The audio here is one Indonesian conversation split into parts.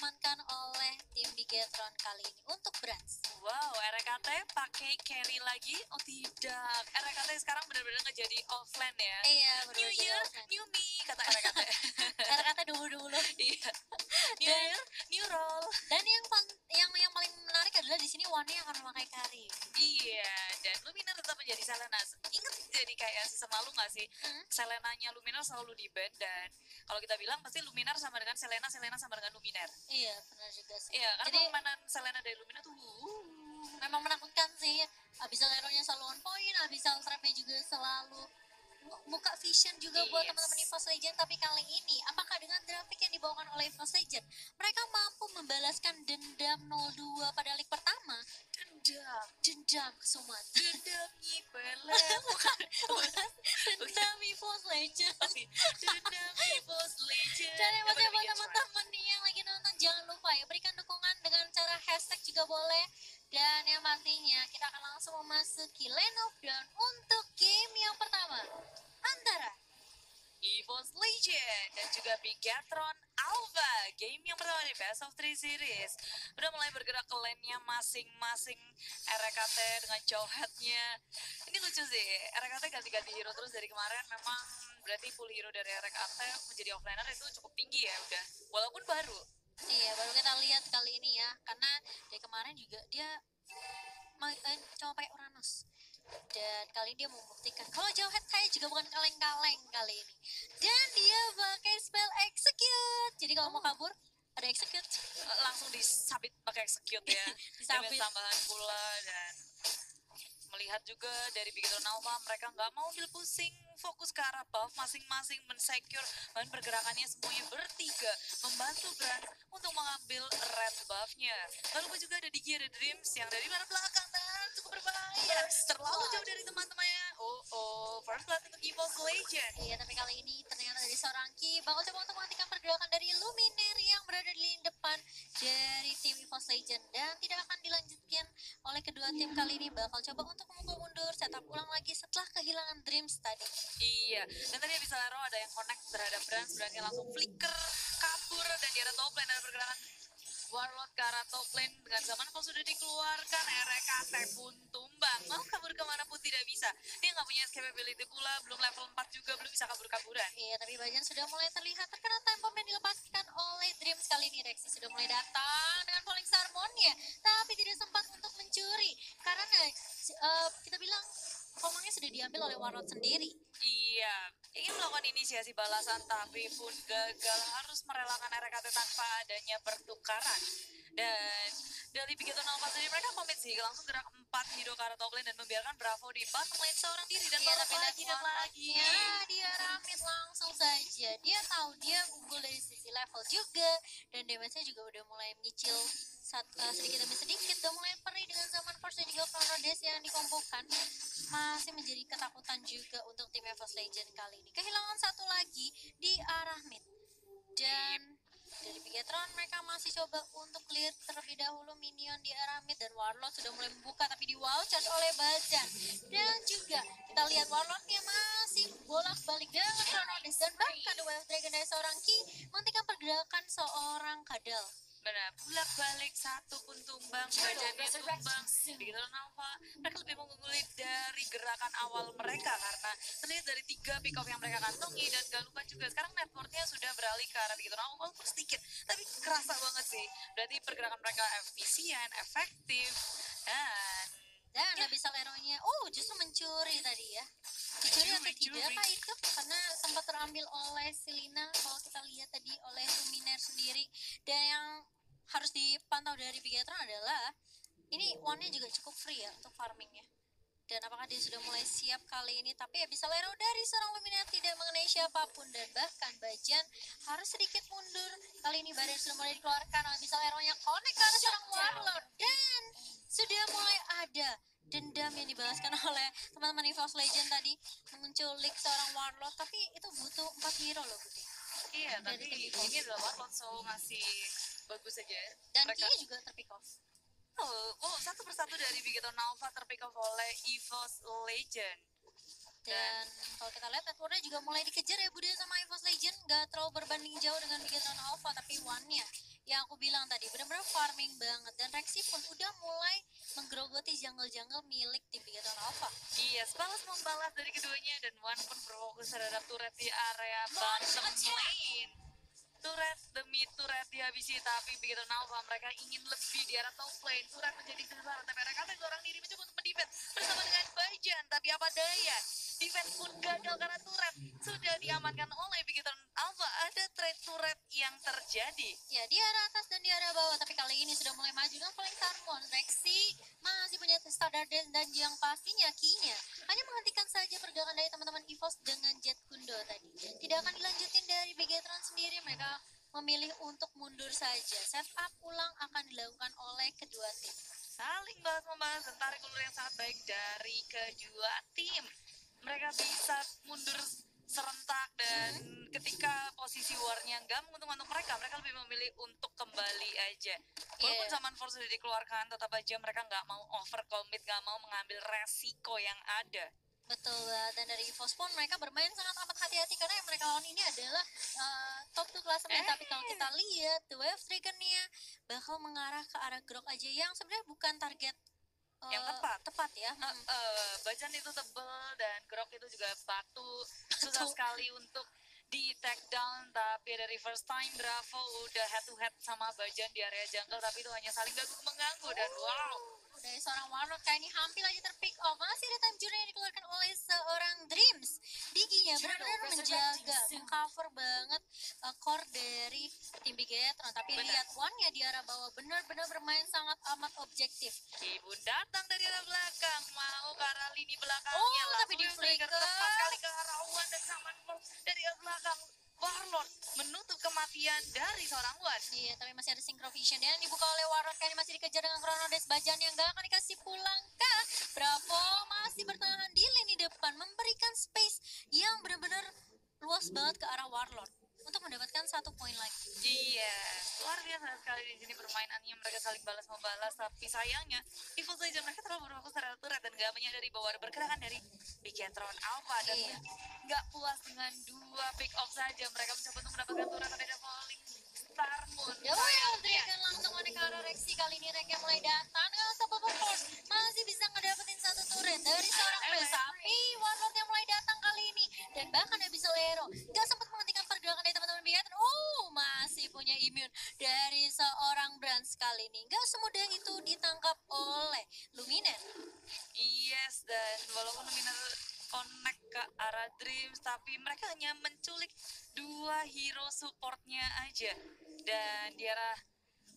diamankan oleh tim Bigetron kali ini untuk Brands. Wow, RKT pakai carry lagi? Oh tidak, RKT sekarang benar-benar ngejadi offline ya. Iya, New year, new me, kata RKT. Kata-kata dulu. Iya. New year, new role. Dan yang paling menarik adalah di sini Wane akan memakai carry. Iya, dan Luminar tetap menjadi Selena. Ingat jadi kayak season lalu nggak sih? Selenanya Luminar selalu di ban, dan kalau kita bilang pasti Luminar sama dengan Selena, Selena sama dengan Luminar. Iya, benar juga sih. Iya, karena Jadi permainan Selena dari Luminar tuh memang menakutkan sih. Abyssal Arrow-nya selalu on point, Abyssal Trap-nya juga selalu buka vision juga buat teman-teman EVOS Legend. Tapi kali ini, apakah dengan grafik yang dibawakan oleh EVOS Legend, mereka mampu membalaskan dendam 02 pada leg pertama? Dendam ke Sumat. dendam nyipelem. bukan dendam EVOS Legend. Dendam EVOS Legend. Dan yang pasti buat teman-teman nih yang lagi nonton, jangan lupa ya berikan dukungan dengan cara hashtag juga boleh. Dan yang pastinya kita akan langsung memasuki Lane of Dawn untuk game yang pertama antara EVOS Legend dan juga Bigetron Alpha. Game yang pertama di Best of 3 Series udah mulai bergerak ke lane-nya masing-masing. RKT dengan jawhead-nya ini lucu sih, RKT ganti-ganti hero terus dari kemarin. Memang berarti full hero dari RKT menjadi offlaner itu cukup tinggi ya udah, walaupun baru. Iya, baru kita lihat kali ini ya, karena dari kemarin juga dia cuma pakai Uranus. Dan kali ini dia membuktikan kalau Jawhead saya juga bukan kaleng-kaleng kali ini. Dan dia pakai spell execute. Jadi kalau mau kabur ada execute, langsung disabit pakai execute ya. Disabit. Tambahan pula. Dan melihat juga dari Bigetron Alpha, mereka nggak mau ambil pusing, fokus ke arah buff masing-masing, mensecure bahan pergerakannya semuanya bertiga, membantu Brand untuk mengambil red buffnya. Lalu juga ada Digi, ada Dreams yang dari arah belakang dan cukup berbahaya, terlalu jauh dari teman-temannya. First blood untuk EVOS Legend. Iya, tapi kali ini ternyata dari seorang Ki bakal coba untuk menghentikan pergerakan dari Luminaire yang berada di lini depan dari tim EVOS Legend, dan tidak akan dilanjutkan oleh kedua tim. Kali ini bakal coba untuk memukul mundur, setup ulang lagi setelah kehilangan Dreams tadi. Iya, dan tadi bisa Lero ada yang connect terhadap Brandnya langsung flicker, kabur, dan di arah top lane ada pergerakan Warlord ke arah top lane. Dengan zaman kalau sudah dikeluarkan, RKT pun tumbang. Mau kabur kemana pun tidak bisa. Dia nggak punya escapability pula, belum level 4 juga, belum bisa kabur-kaburan. Iya, tapi Bajan sudah mulai terlihat terkena tempo yang dilepaskan oleh Dreams. Kali ini Rexy sudah mulai datang dengan Falling Sarmonnya, tapi tidak sempat untuk mencuri karena kita bilang komangnya sudah diambil oleh Warlord sendiri. Iya, ingin melakukan inisiasi balasan tapi pun gagal, harus merelakan RKT tanpa adanya pertukaran. Dan dari Bigetron Alpha sendiri mereka komit sih, langsung gerak 4 hero ke arah top lane dan membiarkan Bravo di bottom lane seorang diri. Dan tapi lagi dan lagi. Ya, dia ramit langsung saja. Dia tahu dia unggul dari sisi level juga, dan damage-nya juga udah mulai menyicil sedikit demi sedikit. Udah mulai perih dengan zaman Force dan juga Chrono Dash yang dikombokan. Masih menjadi ketakutan juga untuk tim EVOS Legend kali ini. Kehilangan satu lagi di arah mid. Dan dari Bigetron mereka masih coba untuk clear terlebih dahulu minion di arah mid, dan Warlord sudah mulai membuka tapi di wow charge oleh Bajan. Dan juga kita lihat Warlordnya masih bolak-balik dengan Chrono Dash, dan bahkan The Wild Dragon dari seorang Ki menghentikan pergerakan seorang Kadal. Benar, bolak-balik satu pun tumbang, Bajannya tumbang. Bigetron Alpha mereka lebih mengungguli dari gerakan awal mereka karena terlihat dari 3 pick off yang mereka kantongi. Dan gak lupa juga sekarang networknya sudah beralih ke arah Bigetron Alpha, walaupun sedikit tapi kerasa banget sih. Berarti pergerakan mereka efisien, efektif, dan Abyssal Arrow-nya justru mencuri tadi ya. Dicuri atau tidak kah itu? Karena sempat terambil oleh Selena kalau kita lihat tadi oleh Luminaire sendiri. Dan yang harus dipantau dari Bigetron adalah ini one-nya juga cukup free ya untuk farmingnya. Dan apakah dia sudah mulai siap kali ini? Tapi Abyssal Arrow dari seorang Luminaire tidak mengenai siapapun, dan bahkan Bajan harus sedikit mundur. Kali ini Badan sudah mulai dikeluarkan, Abyssal Arrow-nya connect ke arah seorang Warlord, dan sudah mulai ada dendam yang dibalaskan oleh teman-teman EVOS Legend tadi menculik seorang Warlord. Tapi itu butuh 4 hero loh Budi. iya, tapi ini adalah Warlord, so masih bagus saja. Dan Mereka Kia juga terpick off. Satu persatu dari Bigetron Alpha terpick off oleh EVOS Legend. Dan kalau kita lihat networknya juga mulai dikejar ya Budi sama EVOS Legend. Gak terlalu berbanding jauh dengan Bigetron Alpha, tapi one-nya yang aku bilang tadi benar-benar farming banget, dan Rexy pun udah mulai menggerogoti jungle-jungle milik tim Bigetron Alpha. Yes, balas membalas dari keduanya dan Wan pun berfokus terhadap turret di area Launch bottom attack. lane. Turret demi turret dihabisi, tapi begitu Nalva mereka ingin lebih di arah top lane. Turret menjadi sasaran, tapi mereka seorang diri mencoba untuk mendefend bersama dengan Bajan. Tapi apa daya, defense pun gagal karena turret sudah diamankan oleh begitu Alpha. Ada trade turret yang terjadi. Ya, di arah atas dan di arah bawah, tapi kali ini sudah mulai maju dengan Flying Tarmon. Rexy masih punya standar dan yang pastinya Kinya hanya menghentikan saja pergerakan dari teman-teman EVOS dengan Jet Kundo tadi. Tidak akan dilanjutin dari Bigetron sendiri, mereka memilih untuk mundur saja. Setup ulang akan dilakukan oleh kedua tim. Saling balas membalas dan tarik ulur yang sangat baik dari kedua tim. Mereka bisa mundur serentak dan ketika posisi warnya nggak menguntungkan untuk mereka, mereka lebih memilih untuk kembali aja. Walaupun zaman force sudah dikeluarkan, tetap aja mereka nggak mau overcommit, nggak mau mengambil resiko yang ada. Betul banget, dan dari EVOS pun mereka bermain sangat amat hati-hati karena yang mereka lawan ini adalah top 2 klasemen. Tapi kalau kita lihat The Wave Dragon-nya bakal mengarah ke arah Grok aja yang sebenarnya bukan target yang tepat ya. Bajan itu tebel dan Grok itu juga batu, susah sekali untuk di take down. Tapi dari first time Bravo udah head to head sama Bajan di area jungle, tapi itu hanya saling mengganggu dan wow, dari seorang Warlord kayak ini hampir aja terpick off. Masih ada time journey yang dikeluarkan oleh seorang Dreams. Diginya benar-benar menjaga, mengcover banget core dari tim Bigetron. Tapi lihat one-nya di arah bawah benar-benar bermain sangat amat objektif. Kibun datang dari arah belakang, mau ke arah lini belakangnya. Tapi di flicker tepat kali ke arah Wan dan Saman dari arah belakang. Warlord menutup kematian dari seorang Wan. Iya, tapi masih ada Synchro Vision yang dibuka oleh Warlord. Kali masih dikejar dengan Chronodes. Bajan yang gak akan dikasih pulang kah? Bravo masih bertahan di lini depan, memberikan space yang benar-benar luas banget ke arah Warlord untuk mendapatkan 1 poin lagi. Iya, luar biasa sekali di sini permainannya, mereka saling balas membalas. Tapi sayangnya EVOS saja mereka terlalu berfokus terhadap turret dan gak menyadari bahwa ada pergerakan dari Bigetron Alpha. Dan gak puas dengan 2 pick off saja, mereka mencoba untuk mendapatkan turret tapi ada falling Star Moon. Ya Dragon langsung menarik ke arah Rexy. Kali ini Rek yang mulai datang dengan Unstoppable Force, masih bisa ngedapetin 1 turret dari seorang Bes. Tapi Warlord yang mulai datang kali ini, dan bahkan bisa Lero gak sempat menghentikan pergerakan dari teman-teman Bigetron. Masih punya immune dari seorang Brands kali ini. Gak semudah itu ditangkap oleh Luminer. Yes, dan walaupun Luminer connect ke arah Dreams, tapi mereka hanya menculik 2 hero supportnya aja. Dan di arah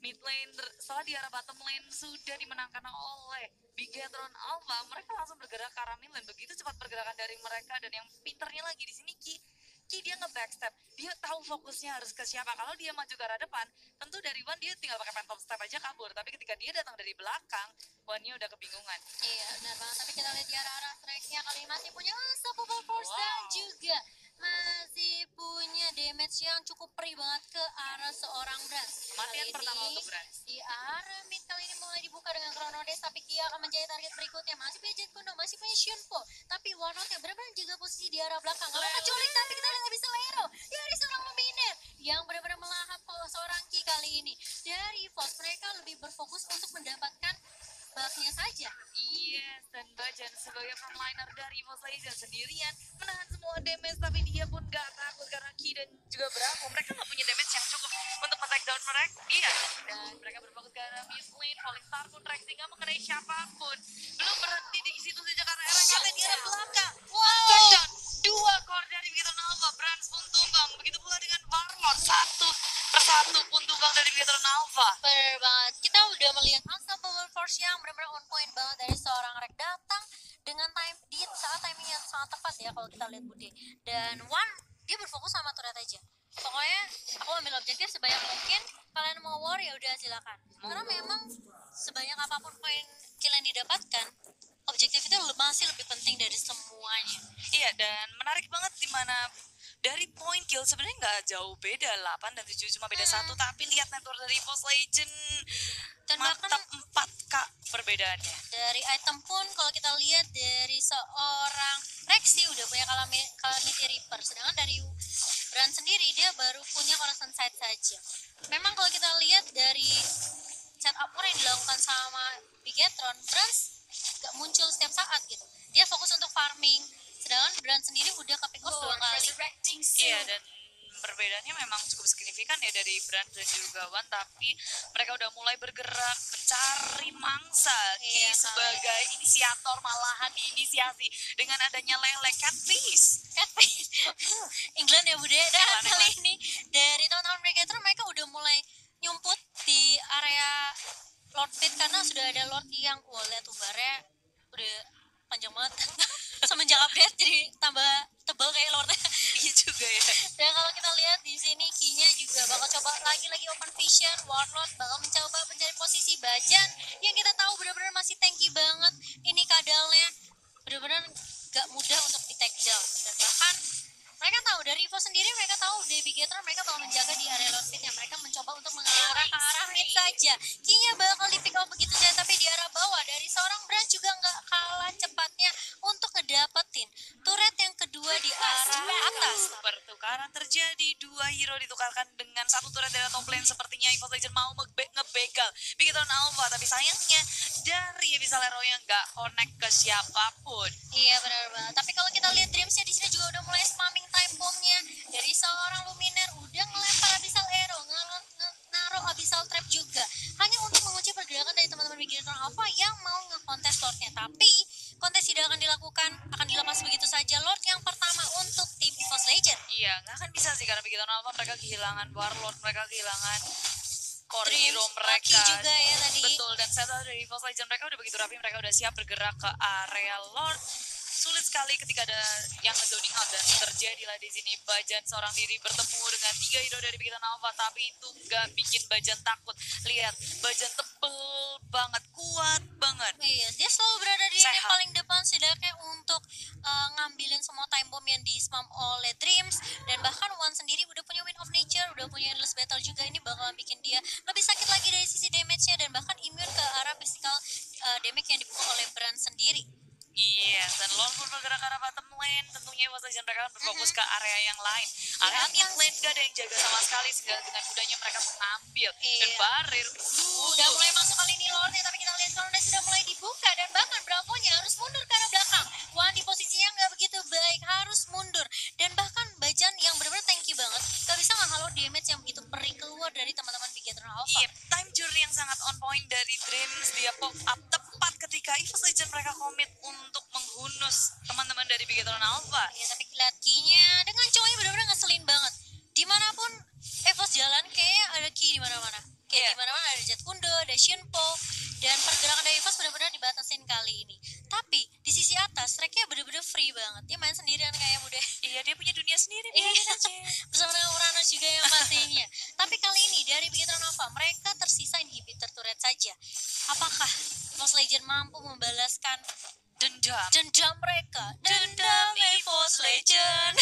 mid lane, setelah di arah bottom lane sudah dimenangkan oleh Bigetron Alpha, mereka langsung bergerak ke arah mid lane. Begitu cepat pergerakan dari mereka, dan yang pinternya lagi di sini Ki dia nge-backstep, dia tahu fokusnya harus ke siapa. Kalau dia maju ke arah depan, tentu dari Wan dia tinggal pakai phantom step aja kabur. Tapi ketika dia datang dari belakang, Wannya udah kebingungan. Iya, benar banget. Tapi kita lihat di arah strike-nya kali ini masih punya Unstoppable Force dan juga masih punya damage yang cukup perih banget ke arah seorang Brands. Kematian pertama untuk Brands. Di arah mid kali ini mulai dibuka dengan Chronodes, tapi Kia akan menjadi target berikutnya. Masih punya Jet Kundo, masih punya Shunpo, tapi Warlord yang benar-benar jaga posisi di arah belakang. Kalau kecuali, tapi kita lihat bisa Lero dari seorang Luminer yang benar-benar melahap seorang Ki kali ini. Dari EVOS mereka lebih berfokus untuk mendapatkan baknya saja. Yes, dan Bajan sebagai frontliner dari EVOS Legends sendirian menahan semua damage, tapi dia pun gak takut karena Ki dan juga Bravo mereka gak punya damage yang cukup untuk men-take down mereka. Iya, dan mereka berfokus ke arah mid lane. Falling Star pun Rexy gak mengenai siapapun. Belum berhenti di situ saja karena RKT di arah belakang. Touchdown, 2 core dari Bigetron Alpha. Brands pun tumbang, begitu pula dengan Warlord. 1 persatu pun tumbang dari Bigetron Alpha. Bener banget, kita udah melihat Unstoppable Force yang benar-benar on point banget dari seorang Rek datang dengan time di saat timing yang sangat tepat ya kalau kita lihat Bude. Dan One dia berfokus sama turret aja. Pokoknya aku ambil objektif sebanyak mungkin, kalian mau war ya udah silakan. Karena memang sebanyak apapun poin kill yang didapatkan, objektif itu masih lebih penting dari semuanya. Iya, dan menarik banget di mana dari point kill sebenarnya nggak jauh beda, 8 dan 7 cuma beda 1, tapi lihat network dari EVOS Legend dan mantap, 4K perbedaannya. Dari item pun kalau kita lihat dari seorang Rexy udah punya Calamity Reaper, sedangkan dari Brand sendiri dia baru punya Horizon Sight saja. Memang kalau kita lihat dari setup core yang dilakukan sama Bigetron, Brand gak muncul setiap saat gitu. Dia fokus untuk farming, sedangkan Brand sendiri udah ke pick off 2 kali. Iya, dan perbedaannya memang cukup signifikan ya dari Brand dan juga Wan, tapi mereka udah mulai bergerak mencari mangsa. Ki Iya, sebagai inisiator malahan diinisiasi dengan adanya Lele Catfish. England ya Bude. Dan England. kali ini dari teman-teman Brigator mereka udah mulai nyumput di area Lord Pit karena sudah ada Lord yang lihat tubarnya udah panjang banget. Semenjak update jadi tambah tebal kayak Lordnya. Iya juga ya. Dan kalau kita lihat di sini Kinya juga bakal coba lagi open vision, Warlord bakal mencoba mencari posisi Bajan yang kita tahu benar-benar masih tanky banget. Ini kadalnya benar-benar gak mudah untuk di take down. Dan bahkan mereka tahu dari Evo sendiri, mereka tahu di Bigetron mereka bakal menjaga di area Lord Pit yang mereka mencoba untuk mengarah ke arah mid saja. Kinya bakal di pick off begitu saja, tapi di arah bawah dari seorang Brand juga nggak kalah cepatnya untuk ngedapetin turret yang kedua di arah atas. Pertukaran terjadi, dua hero ditukarkan dengan satu turret dari top lane. Sepertinya EVOS Legend mau ngebegal Bigetron Alpha, tapi sayangnya dari Abyssal Arrow yang nggak connect ke siapapun. Iya benar banget. Tapi kalau kita lihat Dreamsnya di sini juga udah mulai spamming time bombnya dari seorang Luminer, udah ngelempar Abyssal Arrow, naruh Abyssal Trap juga, hanya untuk mengunci pergerakan dari teman-teman Bigetron Alpha yang mau ngekontes Lordnya. Tapi kontes tidak akan dilakukan, akan dilepas begitu saja Lord yang pertama untuk tim EVOS Legend. Iya, nggak akan bisa sih karena Bigetron Alpha mereka kehilangan Warlord, mereka kehilangan core Dreams, hero Lucky mereka. juga ya tadi. Betul, dan setelah dari EVOS Legend mereka udah begitu rapi, mereka udah siap bergerak ke area Lord. Sulit sekali ketika ada yang zoning out, dan terjadilah di sini Bajan seorang diri bertemu dengan 3 hero dari Bigetron Alpha, tapi itu gak bikin Bajan takut. Lihat, Bajan tebel banget, kuat banget. Iya, dia selalu berada di Sehat. paling depan setidaknya untuk ngambilin semua time bomb yang di spam oleh Dreams. Dan bahkan Wan sendiri udah punya Wind of Nature, udah punya Endless Battle juga. Ini bakalan bikin dia lebih sakit lagi dari sisi damage-nya dan bahkan immune ke arah physical damage yang dibuka oleh Brand sendiri. Yes, dan Lord pun bergerak ke arah bottom lane. Tentunya EVOS Legend mereka akan berfokus ke area yang lain. Area mid lane gak ada yang jaga sama sekali, sehingga dengan mudahnya mereka mengambil. Dan Iya. Barir Udah mulai masuk kali ini Lordnya, tapi kita lihat kalau sudah mulai dibuka dan bahkan Bravo-nya harus mundur ke arah belakang. Wan di posisinya nggak begitu baik, harus mundur. Dan bahkan Bajan yang benar-benar tanky banget, gak bisa ngehalau damage yang begitu perih keluar dari teman-teman Bigetron Alpha. Iya, time journey yang sangat on point dari Dreams. Dia pop up tepat ketika EVOS Legend mereka komit untuk menghunus teman-teman dari Bigetron Alpha. Ya, tapi lihat Ki-nya dengan cowoknya benar-benar ngeselin banget. Dimanapun Evos jalan kayaknya ada Ki di mana-mana. Kayak di mana-mana ada Jet Kundo, ada Shinpo, dan pergerakan dari Evos benar-benar dibatasin kali ini. Tapi di sisi atas tracknya benar-benar free banget. Dia main sendirian kayak muda. Iya, dia punya dunia sendiri. Iya, bersama dengan Uranus juga yang pastinya. Tapi kali ini dari Bigetron Alpha mereka tersisa inhibitor turret saja. Apakah EVOS Legend mampu membalaskan dendam mereka? Dendam EVOS Legend.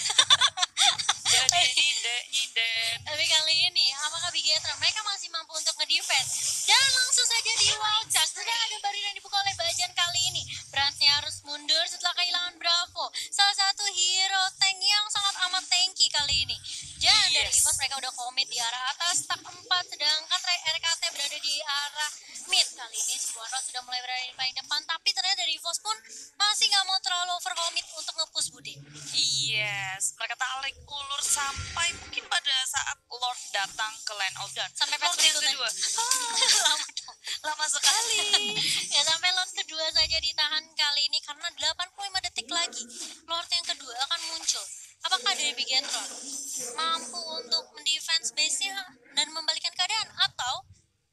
Jadi nyinden. Tapi kali ini apakah Bigetron mereka masih mampu untuk ngedefend? Dan langsung saja di wow charge. Sudah ada barir yang dibuka oleh Bajan kali ini. Brandnya harus mundur setelah kehilangan Bravo, salah satu hero tank yang sangat amat tanky kali ini. Dan dari EVOS mereka udah komit di arah atas tak 4, sedangkan RKT berada di arah mid. Kali ini si Buanro sudah mulai berada di paling depan, tapi ternyata dari EVOS pun masih nggak mau terlalu over commit untuk nge-push Bude. Yes, mereka tarik ulur sampai mungkin pada saat Lord datang ke Land of Dawn. Sampai Lord yang berikutnya. kedua. Lama dong. Lama sekali. Ya sampai Lord kedua saja ditahan kali ini karena 85 detik lagi Lord yang kedua akan muncul. Apakah dari Bigetron mampu untuk mendefense base-nya dan membalikan keadaan, atau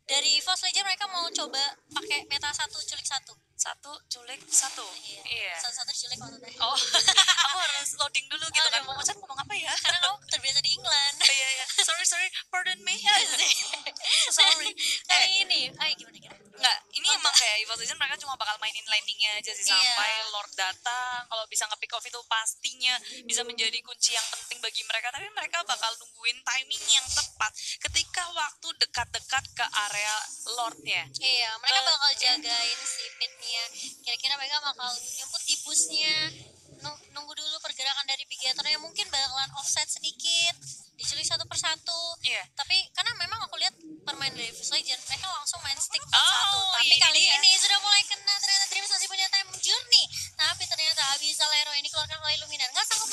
dari EVOS Legend mereka mau coba pakai meta 1 culik 1? 1 culik 1. Iya. Satu diculik maksudnya. Oh, aku harus loading dulu gitu kan. Mau ngomong apa ya? Karena kamu terbiasa di England. Iya, iya. Sorry, pardon me. Sorry. Kali ini, gimana? Enggak, ini emang kayak EVOS Legend mereka cuma bakal mainin landingnya aja sih sampai Lord datang. Kalau bisa nge-pick off itu pastinya bisa menjadi kunci yang penting bagi mereka. Tapi mereka bakal nungguin timing yang tepat ketika waktu dekat-dekat ke area Lordnya. Iya, mereka bakal jagain si pitnya. Kira-kira mereka bakal nyemput di busnya. Nunggu dulu pergerakan pergerakan dari Bigetron yang mungkin bakalan offset sedikit, diculik satu persatu. Iya. Tapi karena memang aku lihat permain dari Fuse Legend, mereka langsung main stick 4-1. Oh, Tapi ini kali dia. ini sudah mulai kena, ternyata Dreams masih punya time journey. Tapi ternyata Abyssal Arrow ini dikeluarkan oleh Luminar. Nggak sanggup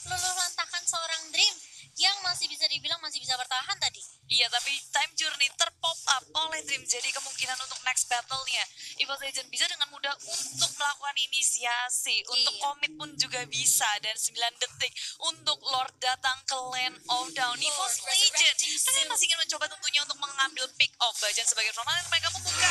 meluluh lantakan seorang Dream yang masih bisa dibilang masih bisa bertahan tadi. Iya, tapi time journey terpop up oleh Dream. Jadi kemungkinan untuk next battle-nya EVOS Legend bisa dengan mudah untuk melakukan inisiasi. Untuk Iya. komit pun juga bisa. Dan 9 detik untuk Lord datang ke Land of Down. EVOS Legend kalian masih ingin mencoba tentunya untuk mengambil pick off Bajan sebagai frontline. Mereka membuka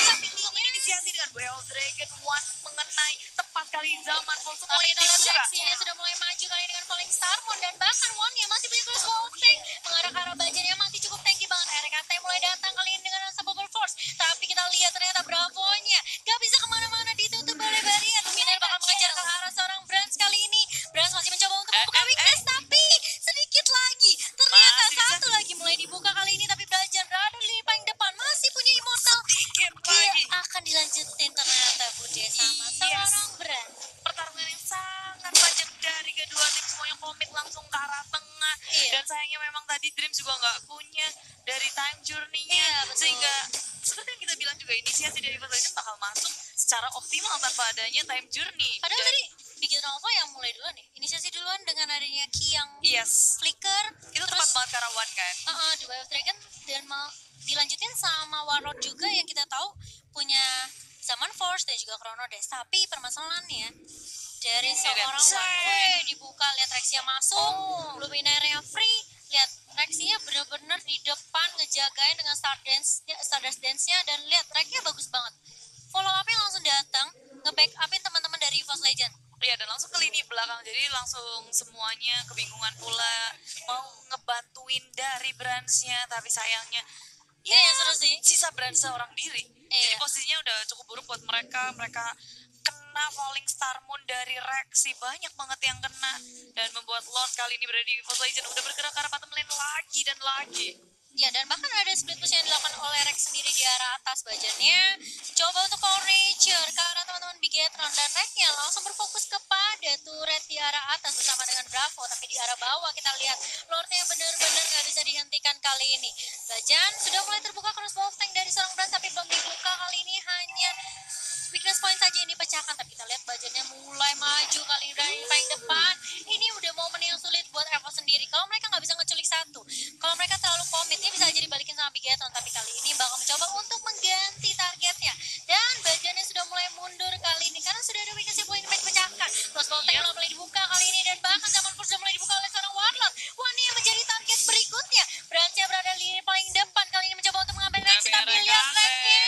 tapi belum inisiasi dengan Well Dragon One mengenai tepat kali zaman full semua Tapi ini kita lihat dibuka. Lexi-nya sudah mulai maju kali ini dengan Falling Starmon. Dan bahkan One-nya masih punya cross tank mengarah ke arah Bajan yang masih cukup tanky banget. RKT mulai datang kali ini dengan Unstoppable Force. Tapi kita lihat ternyata Bravo-nya gak bisa kemana-mana, ditutup oleh barrier. Luminar bakal mengejar ke arah seorang Brands kali ini. Brands masih mencoba untuk membuka weakness, tapi sedikit lagi. Ternyata Masih bisa. satu lagi mulai dibuka kali ini, tapi Bajan berada di paling depan. Masih punya Immortal. Sedikit Dia lagi. akan dilanjutin ternyata Bude sama Yes. seorang Brands. Pertarungan yang sangat tajam dari kedua tim, semua yang komit langsung ke arah tengah. Iya. Dan sayangnya memang tadi Dream juga nggak punya dari time journey-nya. Iya, betul. Sehingga seperti yang kita bilang juga inisiasi dari EVOS Legend bakal masuk secara optimal tanpa adanya time journey. Padahal Dan tadi Bigetron Alpha yang mulai duluan nih. Inisiasi duluan dengan adanya Ki yang yes, flicker. itu tepat terus banget ke arah One kan. di Way of Dragon dan mau dilanjutin sama Warlord juga yang kita tahu punya Zaman Force dan juga Chrono Dash. Tapi permasalahannya dari seorang One dibuka, lihat Rexia masuk, Luminaire-nya free, lihat Rexia bener-bener di depan ngejagain dengan Stardust Dance-nya, dan lihat Rexia bagus banget. Follow up-nya langsung datang, nge-backupin teman-teman dari EVOS Legend. Iya, dan langsung ke lini belakang, jadi langsung semuanya kebingungan pula mau ngebantuin dari Brands-nya, tapi sayangnya Iya, seru sih. sisa Brands seorang diri. Jadi Iya. posisinya udah cukup buruk buat mereka. Mereka kena Falling Star Moon dari Rexy, banyak banget yang kena, dan membuat Lord kali ini berada di EVOS Legend udah bergerak ke arah bottom lane lagi dan lagi. Ya, dan bahkan ada split push yang dilakukan oleh Rex sendiri di arah atas. Bajannya coba untuk Core Nature ke arah teman-teman Bigetron, dan Rexnya langsung berfokus kepada turret di arah atas bersama dengan Bravo. Tapi di arah bawah kita lihat Lordnya benar-benar nggak bisa dihentikan kali ini. Bajan sudah mulai terbuka crossbow tank dari seorang Brand, tapi belum dibuka kali ini, hanya weakness point saja yang dipecahkan. Tapi kita lihat Bajannya mulai maju kali ini dari paling depan. Ini udah momen yang sulit buat Evo sendiri. Kalau mereka nggak bisa ngeculik satu, kalau mereka terlalu komit, ini bisa aja dibalikin sama Bigetron. Tapi kali ini bakal mencoba untuk mengganti targetnya. Dan Bajannya sudah mulai mundur kali ini karena sudah ada weakness point yang dipecahkan. Crossbow tank udah mulai dibuka kali ini, dan bahkan Zaman Force sudah mulai dibuka oleh seorang Warlord. Wah, ini yang menjadi target berikutnya. Branch-nya berada di paling depan kali ini, mencoba untuk mengambil Rex. Tapi lihat Rex-nya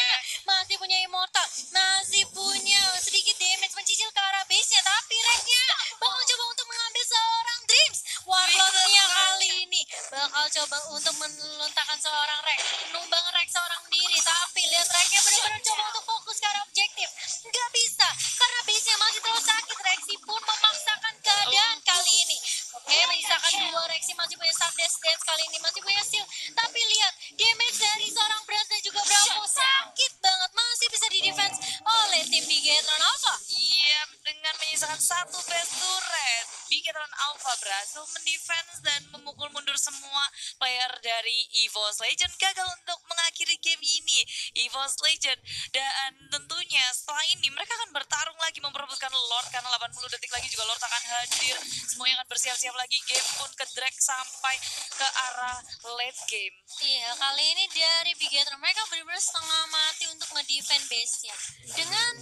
masih punya Immortal, masih punya sedikit damage mencicil ke arah base-nya, tapi Rex-nya bakal coba untuk mengambil seorang Dreams. Warlord-nya kali ini bakal coba untuk meluntakkan seorang Rex, menumbang Rex seorang diri. Tapi lihat Rex-nya benar-benar coba untuk fokus ke arah objektif, nggak bisa karena base-nya masih terlalu sakit. Rexy pun memaksakan keadaan kali ini. Oke, menyisakan dua. Rexy masih punya Stardust Dance kali ini, masih punya Seal. Tapi lihat damage dari seorang Brands dan juga Bravo sakit banget, masih bisa di defense oleh tim Bigetron Alpha. Iya, dengan menyisakan satu base turret, Bigetron Alpha berhasil mendefense dan memukul mundur semua player dari EVOS Legend. Gagal untuk mengakhiri game ini EVOS Legend, dan tentunya setelah ini mereka akan bertarung lagi memperebutkan Lord, karena 80 detik lagi juga Lord akan hadir. Semuanya akan bersiap-siap lagi, game pun ke drag sampai ke arah late game. Iya, kali ini dari Bigetron mereka benar-benar setengah mati untuk ngedefend base-nya. Dengan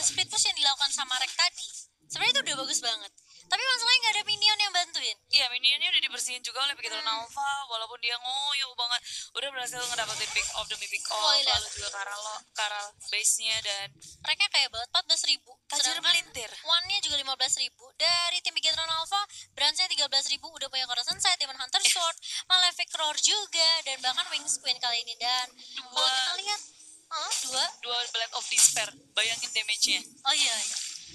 split push yang dilakukan sama Rex tadi, sebenarnya itu udah bagus banget. Tapi masalahnya nggak ada minion yang bantuin. Iya, minionnya udah dibersihin juga oleh Bigetron Alpha, walaupun dia ngoyo banget. Udah berhasil ngedapetin pick off demi pick off, iya. lalu juga ke arah base-nya, dan Mereka kayak banget 14.000. tajir melintir. One-nya juga 15.000. Dari tim Bigetron Alpha, Brands-nya 13.000, udah punya Corazon Sight, Demon Hunter Sword, Malefic Roar juga, dan bahkan Wings Queen kali ini. Dan kalau kita lihat, Dua Blade of Despair, bayangin damage-nya. oh iya.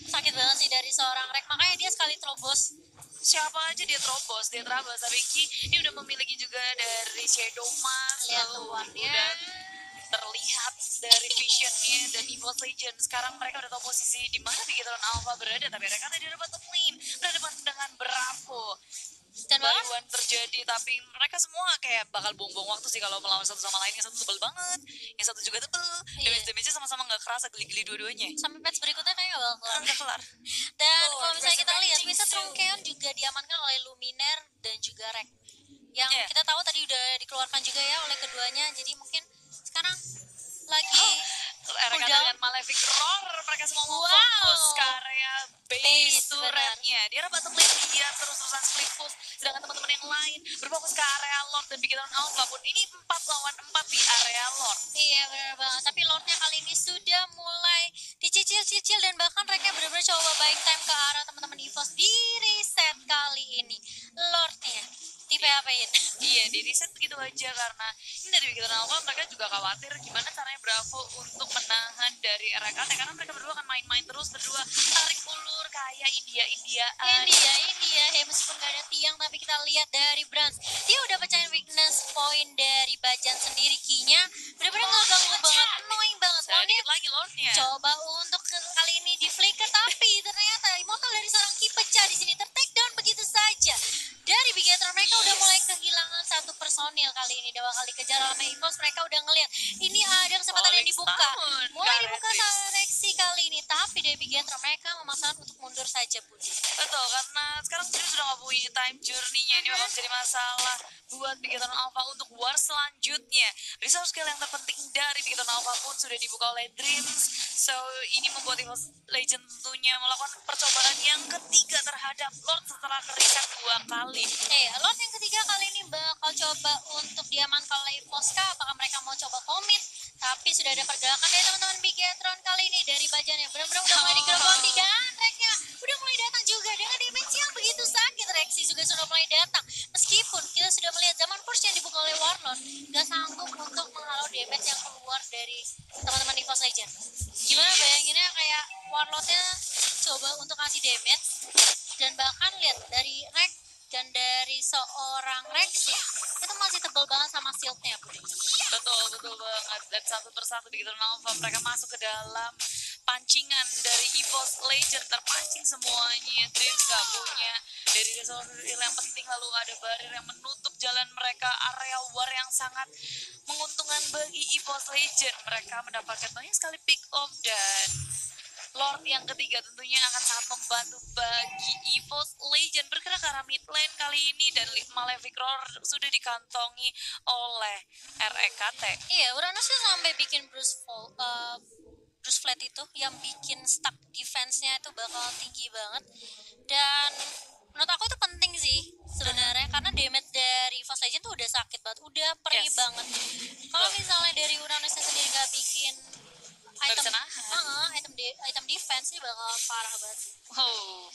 Sakit banget sih dari seorang Rex, makanya dia sekali terobos. Siapa aja dia terobos, dia terabas. Tapi Ki ini udah memiliki juga dari Shadow Mask, Lihat lalu tuannya. udah terlihat dari visionnya dan EVOS Legend. Sekarang mereka udah tahu posisi di mana Bigetron Alpha berada, tapi mereka tadi di bottom lane berhadapan dengan Bravo. Dan bahkan Bayuan terjadi, tapi mereka semua kayak bakal buang-buang waktu sih kalau melawan satu sama lain. Yang satu tebel banget, yang satu juga tebel. Iya. Damage-nya sama-sama nggak kerasa, geli-geli dua-duanya. sampai patch berikutnya kayaknya bakal kelar. Nggak kelar. Dan Lord, kalau misalnya kita lihat, resurrecting Mr. soul. Trunkeon juga diamankan oleh Luminer dan juga Rek. Yang Iya. kita tahu tadi udah dikeluarkan juga ya oleh keduanya. Jadi mungkin sekarang lagi Mereka cooldown. dengan Malefic Roar, mereka semua mau Wow. fokus ke area Base, base benar. turretnya. Dia ada bottom lane, dia terus-terusan split push. Sedangkan teman-teman yang lain berfokus ke area Lord dan Bigetron Alpha pun. Ini 4 lawan 4 di area Lord. Iya benar banget. Tapi Lordnya kali ini sudah mulai dicicil-cicil dan bahkan mereka benar-benar coba buying time ke arah teman-teman EVOS di reset kali ini. Lordnya tipe apain? Iya, di reset gitu aja karena ini dari Bigetron Alpha mereka juga khawatir gimana caranya Bravo untuk menahan dari RKT karena mereka berdua kan main-main terus berdua tarik ulur kayak India-Indiaan. India ya meskipun gak ada tiang tapi kita lihat dari Brands dia udah pecahin weakness point dari Bajan sendiri kinya bener-bener ngeganggu banget, annoying banget. Dan Lordnya dikit lagi Lordnya. coba untuk kali ini di flicker tapi ternyata immortal dari seorang Ki pecah di sini ter-take down begitu saja. Dari Bigetron mereka udah mulai kehilangan satu personil kali ini. Dua kali kejar oleh EVOS mereka udah ngelihat ini ada kesempatan yang dibuka. Mulai dibuka sama Rexy kali ini tapi dari Bigetron mereka memaksakan untuk mundur saja Budi. Betul, karena sekarang dia sudah nggak punya time journey-nya. Ini bakal menjadi masalah buat Bigetron Alpha untuk war selanjutnya. Resource skill yang terpenting dari Bigetron Alpha pun sudah dibuka oleh Dreams. So, ini membuat EVOS Legend tentunya melakukan percobaan yang ketiga terhadap Lord setelah reset 2 kali. Lord yang ketiga kali ini bakal coba untuk diamankan oleh EVOS kah? Apakah mereka mau coba komit? Tapi sudah ada pergerakan dari teman-teman Bigetron kali ini dari Bajannya. Benar-benar udah mulai digerogoti dan Reknya udah mulai datang juga dengan damage yang begitu sakit. Rexy juga sudah mulai datang. Meskipun kita sudah melihat zaman push yang dibuka oleh Warlord gak sanggup untuk menghalau damage yang keluar dari teman-teman EVOS Legend. Gimana bayanginnya kayak Warlordnya coba untuk kasih damage dan bahkan lihat dari Rex dan dari seorang Rexy itu masih tebal banget sama shieldnya Budi. Betul banget. Dan satu persatu Bigetron Alpha mereka masuk ke dalam pancingan dari EVOS Legend, terpancing semuanya. Dreams gak punya dari resource yang penting, lalu ada barrier yang menutup jalan mereka, area war yang sangat menguntungkan bagi EVOS Legend. Mereka mendapatkan banyak sekali pick off dan Lord yang ketiga tentunya akan sangat membantu bagi EVOS Legend bergerak ke arah mid lane kali ini dan Malefic Roar sudah dikantongi oleh REKT. Iya, Uranus tuh sampai bikin Bruce Flat itu yang bikin stuck defense-nya itu bakal tinggi banget. Dan menurut aku itu penting sih sebenarnya karena damage dari Fast Legend tuh udah sakit banget, udah perih Yes. banget. Kalau misalnya dari Uranusnya sendiri gak bikin Nggak item bisa nahan. item defense ini bakal parah banget. Oh.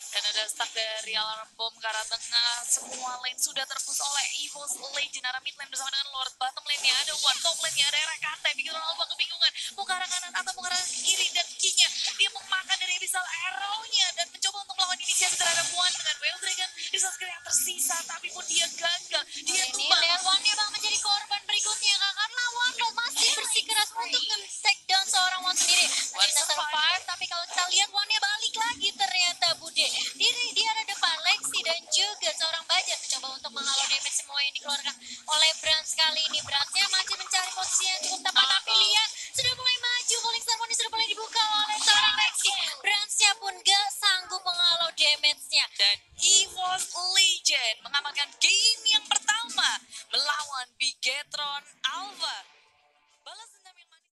Dan ada stuck dari alarm bom ke arah tengah. Semua lane sudah terpush oleh EVOS Legend. Arah mid lane bersama dengan Lord. Bottom lane-nya ada One. Top lane-nya ada RKT. Bigetron Alpha kebingungan. Mau ke arah kanan atau mau ke arah kiri. Dan kinya dia memakan dari Abyssal Arrow-nya. Dan mencoba untuk melawan inisiasi terhadap One dengan Whale Dragon. Resource skill yang tersisa. Tapi pun dia gagal. Dia Ini tumbang. lihat One-nya bakal menjadi korban berikutnya Kak, karena One masih bersikeras untuk nge-take down seorang One sendiri. One Kita survive, tapi kalau kita lihat One-nya balik lagi ternyata Bude. Di arah depan Lexi dan juga seorang Bajan mencoba untuk menghalau damage semua yang dikeluarkan oleh Brands kali ini. Brandsnya masih mencari posisi yang cukup tepat, tapi lihat sudah mulai maju. Falling Star One sudah mulai dibuka oleh seorang Lexi. Brandsnya pun gak sanggup menghalau damage-nya. Dan EVOS Legend mengamankan game yang pertama melawan Bigetron